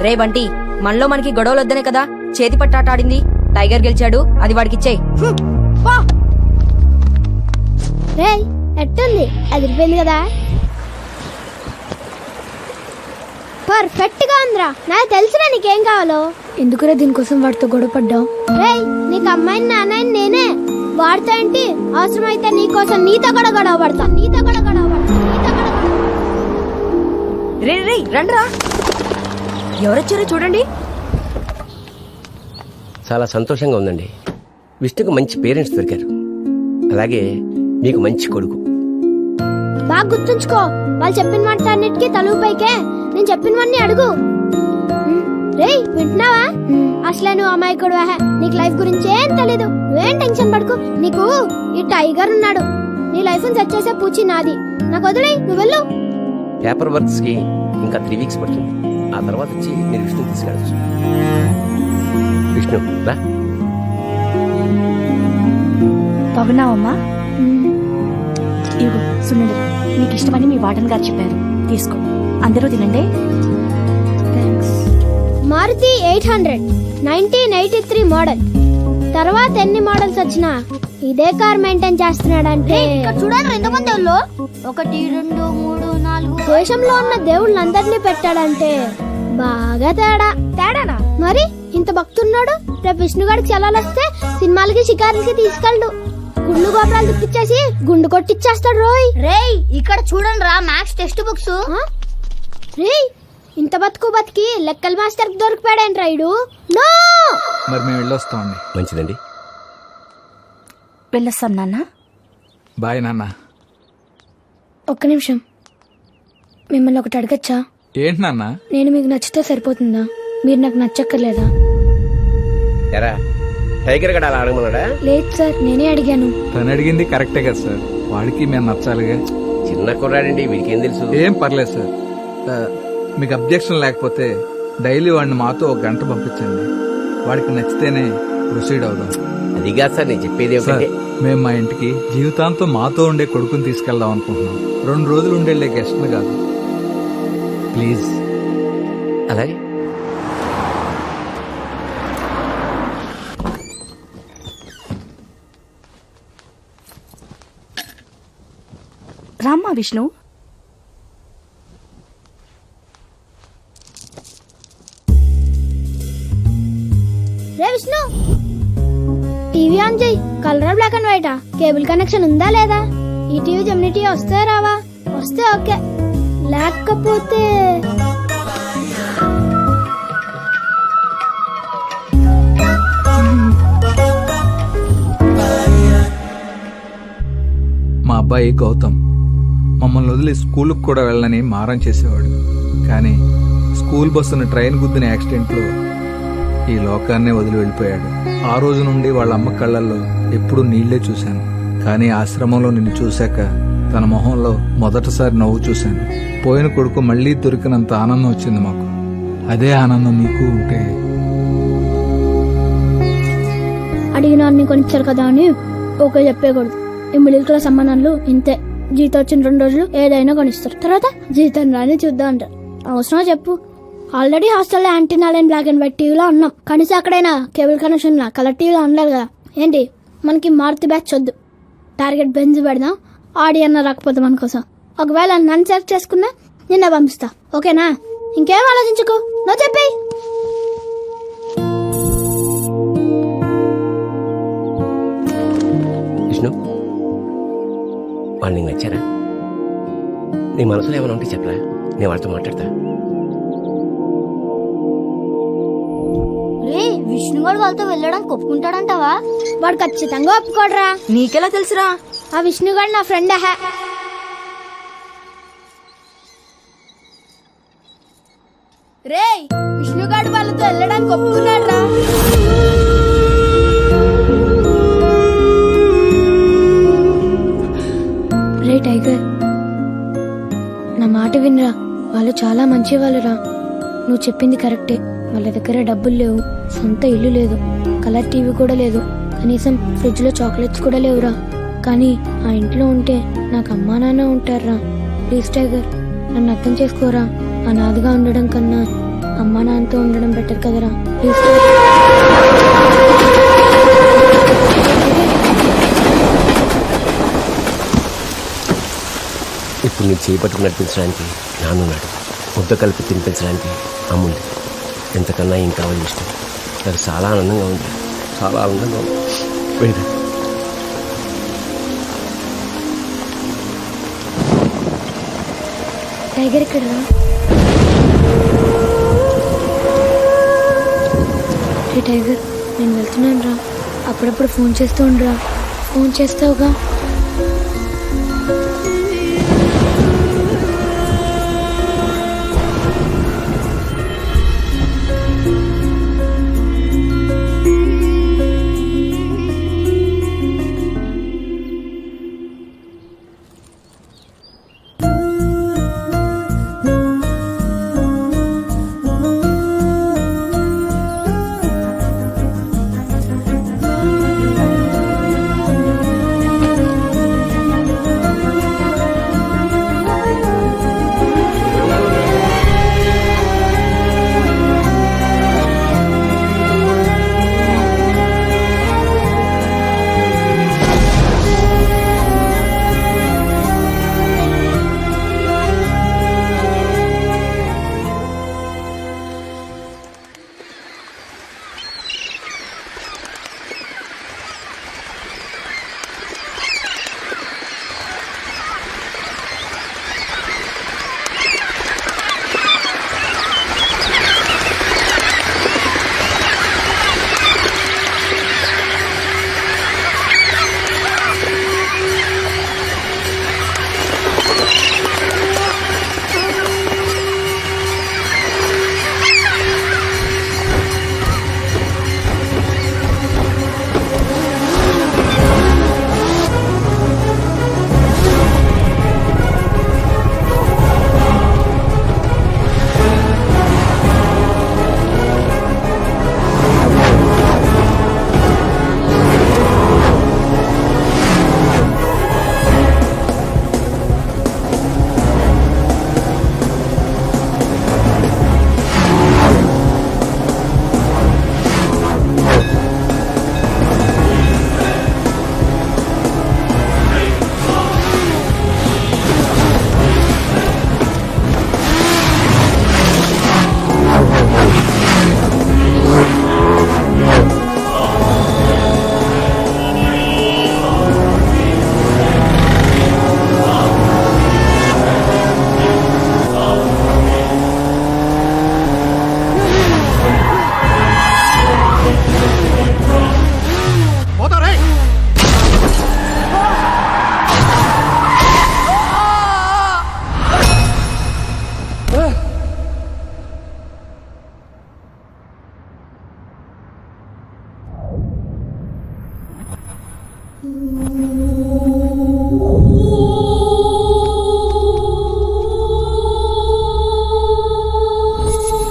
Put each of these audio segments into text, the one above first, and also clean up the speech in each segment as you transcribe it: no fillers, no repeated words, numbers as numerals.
రే బంటి, మనలో మనకి గొడవలు వద్దనే కదా చేతి పట్టాట ఆడింది. టైగర్ గెలిచాడు, అది వాడికిచ్చేయ్. రే ఎట్టుంది, అదిరిపోయింది కదా. పర్ఫెక్ట్ గా ఉందిరా. నాకు తెలుసురా నీకేం కావాలో. ఎందుకురా దీనికోసం వాడితో గొడవ పడ్డావు? రే నీకు అమ్మాయిని నాన్నని నేనే. వాడితో ఏంటి, అవసరమైతే నీకోసం నీతో కూడా గొడవ పడతా. రే రే రండ్రా, ఎవరొచ్చారో చూడండి. చాలా సంతోషంగా ఉందండి. విష్ణుకు మంచి పేరెంట్స్ దొరికారు, అలాగే మీకు మంచి కొడుకు. బాగా గుర్తుంచుకో, వాళ్ళు చెప్పిన మాట అన్నిటికీ తలుపు పైకే. నేను చెప్పినవన్నీ అడుగు. రే వింటున్నావా? అసలే నువ్వు అమాయకుడు. నీకు లైఫ్ గురించి ఏం తెలీదు. నువ్వేం టెన్షన్ పడుకో. నీకు ఈ టైగర్ ఉన్నాడు. నీ లైఫ్ సెట్ చేసే పూచి నాది. నాకు వదిలే, నువ్వు వెళ్ళు. పేపర్ వర్క్స్ కి ఇంకా 3 వీక్స్ పడుతుంది. ఆ తర్వాత వచ్చి మీరు విష్ణు తీసుకెళ్ళచ్చు. విష్ణు రా. బాగున్నావమ్మా? ఇగో సున్నుండలు, నీకు ఇష్టమని మీ వార్డెన్ గారు చెప్పారు, తీసుకో. అందరూ తినండి. మారుతి 800 1983 మోడల్. తర్వాత ఎన్ని మోడల్స్ వచ్చినా ఇదే కార్ మెయింటైన్ చేస్తున్నాడంటే చూడండి. ఎంతమంది 1 2 3 4 దేశంలో ఉన్న దేవుళ్ళందరినీ పెట్టాడంటే బాగా తేడానా మరి. ఇంత భక్తున్నాడు. రేపు విష్ణుగాడికి సెలవులు వస్తే సినిమాలకి షికారులకి తీసుకెళ్ళడు. గుళ్ళు గోపురాలు తిప్పించేసి గుండు కొట్టిచ్చేస్తాడు. రోయ్ రేయ్ ఇక్కడ చూడండి రా, మ్యాథ్స్ టెక్స్ట్ బుక్స్. రేయ్ ఇంత బతికి లెక్కల మాస్టర్ దొరికిపోయాడేంటి రైడు. నో మరి మేము వెళ్ళొస్తామండి. మంచిదండి, వెళ్ళొస్తాం నాన్న. బాయ్ నాన్న. ఒక్క నిమిషం, మిమ్మల్ని ఒకటి అడగచ్చా? ఏంటి నాన్న? నేను మీకు నచ్చితే సరిపోతుందా? మీరు నాకు నచ్చక్కర్లేదా? ఎరా టైగర్ గడ అలా అడగమన్నాడా? లేదు సార్, నేనే అడిగాను. తను అడిగింది కరెక్టే కదా సార్, వాడికి మేము నచ్చాలిగా. చిన్న కుర్రాడండి, వీడికేం తెలుసు. ఏం పర్లేదు సార్. మీకు అబ్జెక్షన్ లేకపోతే డైలీ వాడిని మాతో 1 గంట పంపించండి. వాడికి నచ్చితేనే ప్రొసీడ్ అవుదాం. అది కాదు సార్, నేను చెప్పేది సార్, ఒకటే. మేము మా ఇంటికి జీవితాంతం మాతో ఉండే కొడుకుని తీసుకెళ్దాం అనుకుంటున్నాం. 2 రోజులు ఉండేళ్ళే గెస్ట్ని కాదు. ప్లీజ్. అలాగే రామ్మా విష్ణు. రే విష్ణు, టీవీ ఆన్ చేయి. కలర్ బ్లాక్ అండ్ వైటా? కేబుల్ కనెక్షన్ ఉందా లేదా? ఈ టీవీ జెమిని టీవీ వస్తే రావా? వస్తే ఓకే, లేకపోతే మా అబ్బాయి గౌతమ్ మమ్మల్ని వదిలి స్కూల్కి కూడా వెళ్ళని మారం చేసేవాడు. కానీ స్కూల్ బస్సును ట్రైన్ గుద్దిన యాక్సిడెంట్లో ఈ లోకాన్నే వదిలి వెళ్ళిపోయాడు. ఆ రోజు నుండి వాళ్ళ అమ్మ కళ్ళల్లో ఎప్పుడూ నీళ్లే చూశాను. కానీ ఆశ్రమంలో నిన్ను చూశాక తన మొహంలో మొదటిసారి నవ్వు చూశాను. పోయిన కొడుకు మళ్లీ దొరికినంత ఆనందం వచ్చింది మాకు. అదే ఆనందం నీకు ఉంటే. అడిగిన అన్ని కొనిచ్చారు కదా అని ఓకే చెప్పేయకూడదు. ఈ మిడిల్ క్లాస్ అమ్మానాన్నలు ఇంతే. జీతం వచ్చిన 2 రోజులు ఏదైనా కొనిస్తారు, తర్వాత జీతం రాని చూద్దాం అంటారు. అవసరమా చెప్పు? ఆల్రెడీ హాస్టల్లో antenna line black and white టీవీలో ఉన్నాం. కనీసం అక్కడైనా కేబుల్ కనెక్షన్ కలర్ టీవీలో ఉండలేదు కదా. ఏంటి మనకి మారుతి బ్యాచ్ వద్దు, టార్గెట్ బెంజ్ పెడదాం. ఆడి అన్న రాకపోతే మన కోసం. ఒకవేళ నన్ను సెలెక్ట్ చేసుకున్నా నిన్న పంపిస్తా, ఓకేనా? ఇంకేం ఆలోచించుకో, నువ్వు చెప్పి. విష్ణు, వాళ్ళు నీకు నచ్చారా? నీ మనసులో ఏమైనా ఉంటే చెప్పరా, నేను వాళ్ళతో మాట్లాడతా. విష్ణుగాడు వాళ్ళతో వెళ్ళడానికి ఒప్పుకుంటాడంటావా? వాడు ఖచ్చితంగా ఒప్పుకోడరా. నీకెలా తెలుసురా? ఆ విష్ణుగాడు నా ఫ్రెండ్. రే విష్ణుగాడు వాళ్ళతో వెళ్ళడానికి ఒప్పుకున్నాడు రా. రే టైగర్, నా మాట వినరా. వాళ్ళు చాలా మంచి వాళ్ళురా. నువ్వు చెప్పింది కరెక్టే. వాళ్ళ దగ్గర డబ్బులు లేవు, సొంత ఇల్లు లేదు, కలర్ టీవీ కూడా లేదు, కనీసం ఫ్రిడ్జ్ లో చాక్లెట్స్ కూడా లేవురా. కానీ ఆ ఇంట్లో ఉంటే నాకు అమ్మా నాన్న ఉంటారా. ప్లీజ్ టైగర్, నన్ను అర్థం చేసుకోరా. అనాథగా ఉండడం కన్నా అమ్మా నాన్నతో ఉండడం బెటర్ కదరా ప్లీజ్. ఇప్పుడు నీ చేపట్టుకు నడిపించడానికి నాన్నున్నాడు, ముద్ద కలిపి తినిపించడానికి అమ్ముంది. ఎంతకన్నా ఏం కావాలి ఇష్టం. నాకు చాలా ఆనందంగా ఉంది, చాలా ఆనందంగా ఉంది. వెళ్ళి టైగర్ ఇక్కడ రా. రే టైగర్, నేను వెళ్తున్నాను రా. అప్పుడప్పుడు ఫోన్ చేస్తూ ఉండరా. ఫోన్ చేస్తావుగా.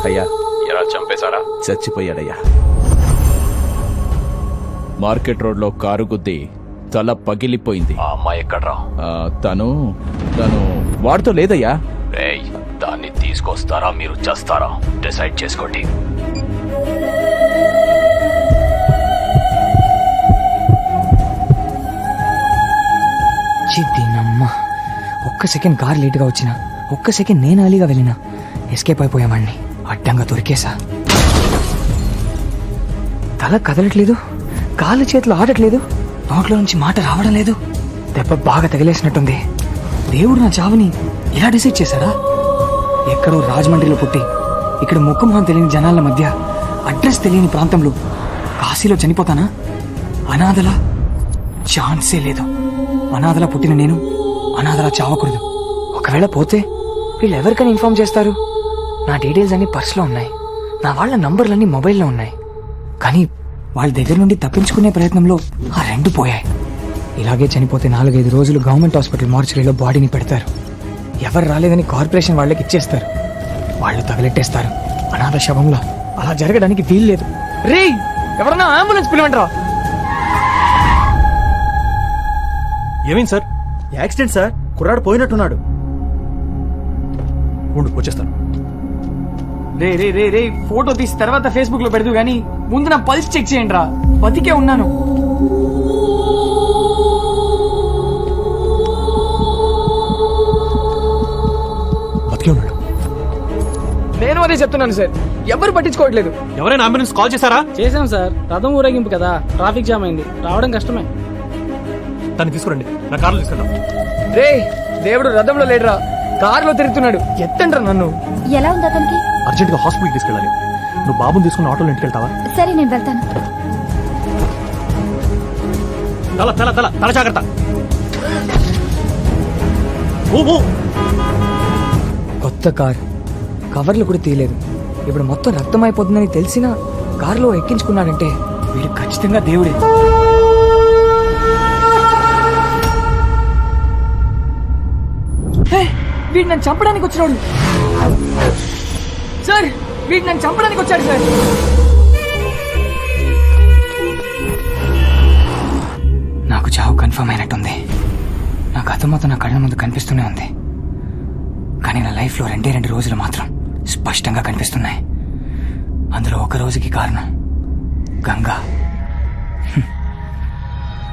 అయ్యా, ఎలా చంపేశారా? చచ్చిపోయాడయ్యా. మార్కెట్ రోడ్లో కారు గుద్ది తల పగిలిపోయింది. ఆ అమ్మాయి ఎక్కడ్రా? తను వాడితో లేదయ్యా. రేయ్, దాన్ని తీసుకొస్తారా మీరు చేస్తారా? డిసైడ్ చేసుకోండి. దీనమ్మ, ఒక్క సెకండ్ కార్ లేటుగా వచ్చినా, ఒక్క సెకండ్ నేను అలీగా వెళ్ళినా ఎస్కేప్ అయిపోయామండి. అడ్డంగా దొరికేసా. తల కదలట్లేదు, కాళ్ళు చేతులు ఆడట్లేదు, నోట్లో నుంచి మాట రావడం లేదు. దెబ్బ బాగా తగిలేసినట్టుంది. దేవుడు నా చావుని ఇలా డిసైడ్ చేశాడా? ఎక్కడో రాజమండ్రిలో పుట్టి ఇక్కడ ముఖమొహం తెలియని జనాల మధ్య అడ్రస్ తెలియని ప్రాంతంలో కాశీలో చనిపోతానా? అనాథలా? ఛాన్సే లేదు. అనాథలా పుట్టిన నేను అనాథలా చావకూడదు. ఒకవేళ పోతే వీళ్ళు ఎవరికైనా ఇన్ఫార్మ్ చేస్తారు? నా డీటెయిల్స్ అన్ని పర్సులో ఉన్నాయి, నా వాళ్ళ నంబర్లన్నీ మొబైల్లో ఉన్నాయి. కానీ వాళ్ళ దగ్గర నుండి తప్పించుకునే ప్రయత్నంలో ఆ రెండు పోయాయి. ఇలాగే చనిపోతే 4-5 రోజులు గవర్నమెంట్ హాస్పిటల్ మార్చరీలో బాడీని పెడతారు. ఎవరు రాలేదని కార్పొరేషన్ వాళ్ళకి ఇచ్చేస్తారు. వాళ్ళు తగలెట్టేస్తారు. అనాథ శవంలా. అలా జరగడానికి వీల్లేదు. రేయ్, ఎవరన్నా అంబులెన్స్ పిలవండిరా. ఏమైంది సార్? యాక్సిడెంట్ సార్, కుర్రాడు పోయినట్టున్నాడు. ఉండు వచ్చేస్తాను. రే రే రే రే ఫోటో తీసి తర్వాత ఫేస్బుక్ లో పెడదు గానీ ముందు నా పల్స్ చెక్ చేయండి రా, బతికే ఉన్నాను. బతికే ఉన్నాడు. నేను అదే చెప్తున్నాను సార్, ఎవరు పట్టించుకోవట్లేదు. ఎవరైనా అంబులెన్స్ కాల్ చేశారా? చేశాం సార్, రథం ఊరేగింపు కదా, ట్రాఫిక్ జామ్ అయింది, రావడం కష్టమే. తను తీసుకురండి, నా కార్లో తీసుకెళ్దాం. రే దేవుడు రథంలో లేడురా, కారులో తిరుగుతున్నాడు, ఎత్తండ్రా నన్ను. ఎలా ఉంది అతనికి? అర్జెంట్ గా హాస్పిటల్ తీసుకెళ్ళాలి. నువ్వు బాబుని తీసుకుని ఆటోలో ఇంటికి వెళ్తావా? సరే నేను వెళ్తాను. తల తల తల తల జాగ్రత్త. ఓ ఓ. కొత్త కార్, కవర్లు కూడా తీయలేదు. ఇప్పుడు మొత్తం రక్తం అయిపోతుందని తెలిసినా కారులో ఎక్కించుకున్నాడంటే వీడు ఖచ్చితంగా దేవుడే. హే, వీడు నన్ను చంపడానికి వచ్చినాడు సార్, వీడు నన్ను చంపడానికి వచ్చాడు సార్. నాకు చావు కన్ఫర్మ్ అయినట్టుంది. నా గత మొత్తం నా కళ్ళ ముందు కనిపిస్తూనే ఉంది, కానీ నా లైఫ్లో 2 రోజులు మాత్రం స్పష్టంగా కనిపిస్తున్నాయి. అందులో ఒక రోజుకి కారణం గంగా.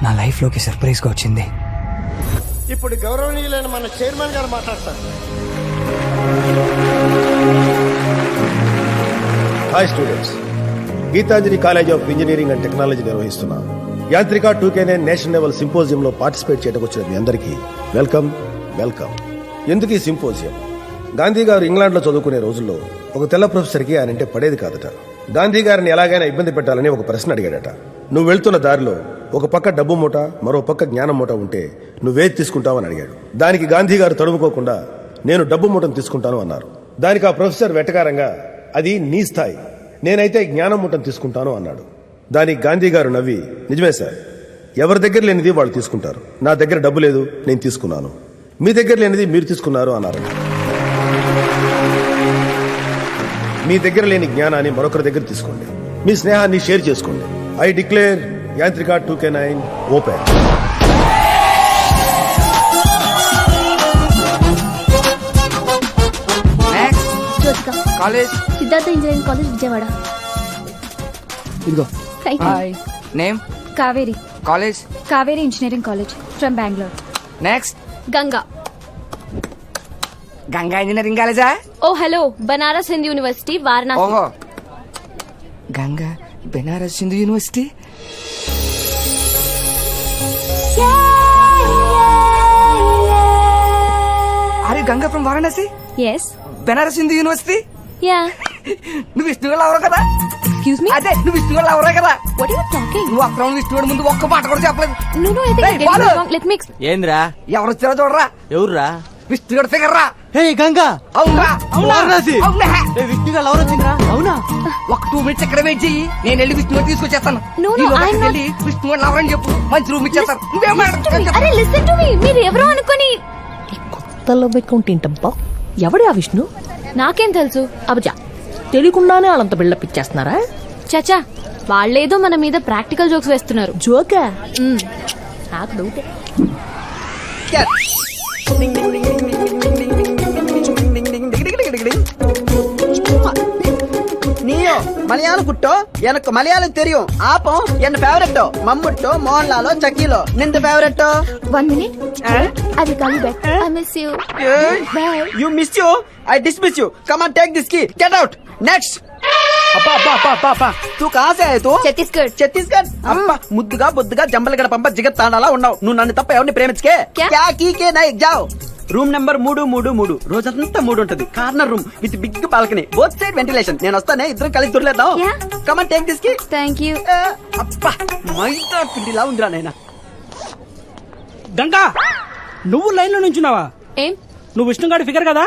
నా లైఫ్లోకి సర్ప్రైజ్గా వచ్చింది. ఇప్పుడు గౌరవనీయులైన మన చైర్మన్ గారు మాట్లాడతారు. Hi students, Gitanjali college of engineering and technology నిర్వహిస్తున్న యాంత్రిక 2K9 నేషనల్ లెవెల్ సింపోజియంలో పార్టిసిపేట్ చేయడానికి వచ్చిన మీ అందరికీ వెల్కమ్ వెల్కమ్. ఎందుకు ఈ సింపోజియం? గాంధీ గారు ఇంగ్లాండ్ లో చదువుకునే రోజుల్లో ఒక తెల్ల ప్రొఫెసర్ కి ఆయన అంటే పడేది కాదట. గాంధీ గారిని ఎలాగైనా ఇబ్బంది పెట్టాలని ఒక ప్రశ్న అడిగాడట. నువ్వు వెళ్తున్న దారిలో ఒక పక్క డబ్బు మూట, మరో పక్క జ్ఞానం మూట ఉంటే నువ్వేది తీసుకుంటావని అడిగాడు. దానికి గాంధీ గారు తడుముకోకుండా నేను డబ్బు మూటను తీసుకుంటాను అన్నారు. దానికి ఆ ప్రొఫెసర్ వెటకారంగా అది నీ స్థాయి, నేనైతే జ్ఞానం మూటను తీసుకుంటాను అన్నాడు. దానికి గాంధీ గారు నవ్వి, నిజమే సార్, ఎవరి దగ్గర లేనిది వాళ్ళు తీసుకుంటారు, నా దగ్గర డబ్బు లేదు నేను తీసుకున్నాను, మీ దగ్గర లేనిది మీరు తీసుకున్నారు అన్నారు. మీ దగ్గర లేని జ్ఞానాన్ని మరొకరి దగ్గర తీసుకోండి, మీ స్నేహాన్ని షేర్ చేసుకోండి. I declare Yantrika 2K9 open. College Siddhartha engineering college Vijayawada. ఇదిగో. Hi. Name Kaveri. College Kaveri engineering college from Bengaluru. Next Ganga. Ganga engineering కాలేజా? Oh hello, Banaras Hindu university Varanasi. ఓహో, గంగా బెనారస్ హిందూ యూనివర్సిటీ. అరే Ganga from Varanasi, yes. Benaras Hindu university. Yeah. నువ్వు విష్ణుగల్ అవరు కదా? ఎక్స్క్యూజ్ మీ, అదే నువ్వు విష్ణుగల్ అవరే కదా? What are you talking? నువ్వు అక్కడ విష్ణుగడు ముందు ఒక్క మాట కూడా చెప్పలేదు. No no, I think Hey, follow. Let me. ఏంద్రా? ఎవరు వచ్చారో చూడరా. ఎవర్రా? విష్ణుగడు ఫిగర్ రా. హే గంగా, అవునా? వారణాసి. అవునా? విష్ణుగా ఎవరు వచ్చిందిరా? అవునా? ఒక 2 మినిట్స్ ఇక్కడ వెయిట్ చెయ్యి, నేను వెళ్ళి విష్ణుగడు తీసుకొచ్చేస్తాను. No, no, ఈలోగా I'm not- వెళ్ళి విష్ణుగడు ఎవరని చెప్పు, మంచి రూమ్ ఇచ్చేస్తాను. నువ్వేం అరే లిసన్ టు మీ, మీరు ఎవరో అనుకొని. కొత్తలో పెట్టుకుంటేంటబ్బా, ఎవడే ఆ విష్ణు? నాకేం తెలుసు? అబజా, తెలియకుండానే వాళ్ళంత బిల్డప్ ఇచ్చేస్తున్నారా? చచా, వాళ్ళేదో మన మీద ప్రాక్టికల్ జోక్స్ వేస్తున్నారు. జోకా? నాకు డౌటే. நீயோ மலையாளம் குட்டோ எனக்கு மலையாளம் தெரியும் ஆப்போ என்ன ஃபேவரட்டோ மம்முட்டோ மோகன்லாலோ சக்கிலோ நிந்த ஃபேவரட்டோ 1 minute. I will call you back. I miss you. Bye. You miss you, I dismiss you. Come on, take this key. Get out. Next. అబ్బా అబ్బా అబ్బా అబ్బా అబ్బా తూ కాసే తూ ఛత్తీస్గఢ్. ఛత్తీస్గఢ్. అబ్బా ముద్దుగా బొద్దుగా జంబలగడ పంప జిగత్ తాండాలా ఉన్నావు. నువ్వు నన్ను తప్ప ఎవరిని ప్రేమించకే. క్యా కీకే నై జావ్. Room number 333. రోజంతా 3 ఉంటది. Corner room with big balcony, both side ventilation. నేను వస్తానే, ఇద్దరం కలిసి దొరలేద్దాం. Come on, take this key. Thank you. అబ్బా మైదా పిండిలా ఉందిరా నాయనా. గంగా, నువ్వు లైన్ లో నుంచున్నావా? ఏం? నువ్వు విష్ణుగాడి ఫిగర్ కదా?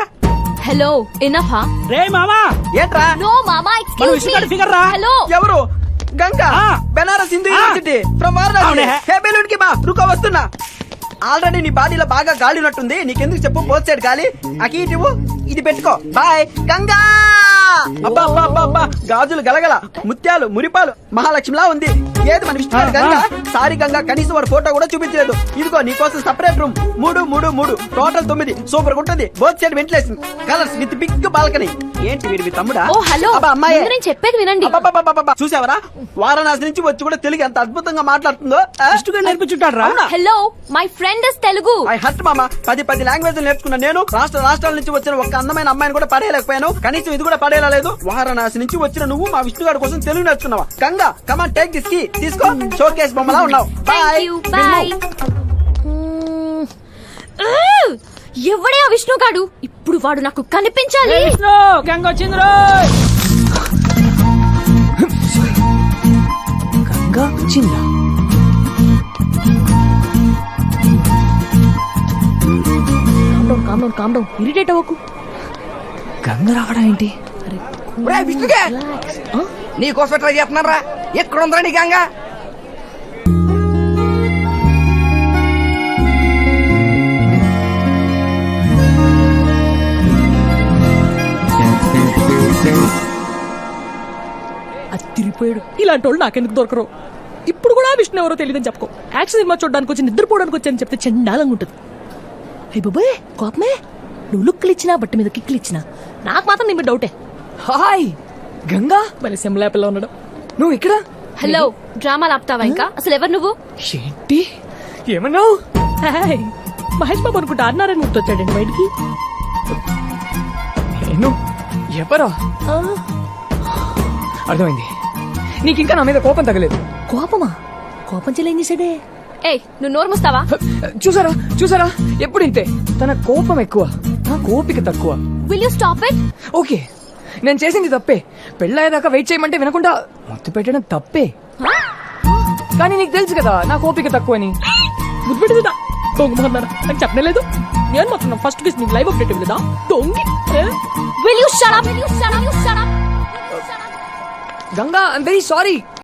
హలో, ఎనఫ్ హా? రే మామా, ఏంట్రా? No, mama, మనం excuse విష్ణుగాడి me. ఫిగర్ రా. Hello. ఎవరు? Ganga, Banaras Hindu university from Varanasi. అవునే. హే బెలూన్ కి బా, రుకో వస్తున్నా. ఆల్రెడీ నీ బాడీలో బాగా గాలి ఉన్నట్టుంది, నీకెందుకు చెప్పు, బోత్ సైడ్ గాలి. అకి ఇటు ఇది పెట్టుకో. బాయ్ గంగా. అబ్బా అబ్బా అబ్బా అబ్బా గాజులు గలగల ముత్యాలు మురిపాలు మహాలక్ష్మిలా ఉంది. ఏది మన విష్ణు గారి గంగ? సారీ గంగ, కనీసం వాడి ఫోటో కూడా చూపించలేదు. ఇదిగో నీకోసం సెపరేట్ రూమ్ 3 టోటల్ 9 సూపర్ గా ఉంటుంది. Both side ventilation colours with big balcony. ఏంటి వీడి తమ్ముడా? ఓ హలో, అబ్బా అమ్మాయి నేను చెప్పేది వినండి. అబ్బబ్బబ్బబ్బబ్బ. చూసావరా వారణాసి నుంచి వచ్చి కూడా తెలుగు ఎంత అద్భుతంగా మాట్లాడుతుందో. విష్ణు నేర్పించుంటాడు రా. Hello, my friend is Telugu. I hurt మామ. 10 లాంగ్వేజ్ నేర్చుకున్నా నేను. రాష్ట్రాల నుంచి వచ్చిన ఒక అందమైన అమ్మాయిని కూడా పడేయలేకపోయాను. కనీసం ఇది కూడా పడేయలేదు. వారణాసి నుంచి వచ్చిన నువ్వు మా విష్ణు గారి కోసం తెలుగు నేర్చుకున్నావా? Ganga come on take this key, తీసుకో. షోకేస్ బొమ్మలా ఉన్నావు. Bye bye. ఎవడే ఆ విష్ణు గాడు? ఇప్పుడు వాడు నాకు కనిపించాలి. విష్ణు గంగ వచ్చింది రో. గంగా వచ్చిందా? కామ్ డౌన్ ఇరిటేట్ అవ్వకు. గంగ రావడం ఏంటి? నీకోసం ట్రై చేస్తున్నారా? ఎక్కడ ఉందా నీ గంగా? అత్తిరిపోయాడు. ఇలాంటి వాళ్ళు నాకెందుకు దొరకరు? ఇప్పుడు కూడా విష్ణు ఎవరో తెలియదని చెప్పుకో. యాక్షన్ సినిమా చూడడానికి వచ్చి నిద్రపోవడానికి వచ్చాయని చెప్తే చండాలంగా ఉంటుంది. అయ్య బాబాయ్ కోపమే. నువ్వు లుక్లు ఇచ్చినా బట్టి మీద కిక్లు ఇచ్చినా నాకు మాత్రం నీ మీద డౌటే. హాయ్ గంగా, మరి సెమ్లా పిల్ల ఉన్నాడు. నువ్వు ఇక్కడ? హలో, డ్రామాలు ఆపుతావా ఇంకా? అసలు ఎవరు నువ్వు? ఏంటి ఏమన్నావు? హాయ్, మహేష్ బాబు అనుకుంటా అన్నారని గుర్తొచ్చాడండి బయటికి. నేను ఎవరా? అర్థమైంది. నీకు ఇంకా నా మీద కోపం తగలేదు. కోపమా? కోపం చెల్లి ఏం చేశాడే? ఏయ్, నువ్వు నోరు మూస్తావా? చూసారా ఎప్పుడు ఇంతే. తన కోపం ఎక్కువ, నా కోపిక తక్కువ. Will you stop it? Okay, నేను చేసింది తప్పే. పెళ్ళయ్యేదాకా వెయిట్ చేయమంటే వినకుండా మొత్తం పెట్టడం తప్పే. కానీ నీకు తెలుసు కదా నా కోపిక తక్కువని. గుర్తుపెట్టుదా దొంగమన్నారా? నాకు చెప్పలేదు. నేను మాత్రం ఫస్ట్ కేసు నీకు లైవ్ అప్డేట్ ఇవ్వలేదా? దొంగి. Will you shut up? Will you shut up? Ganga, I'm very sorry.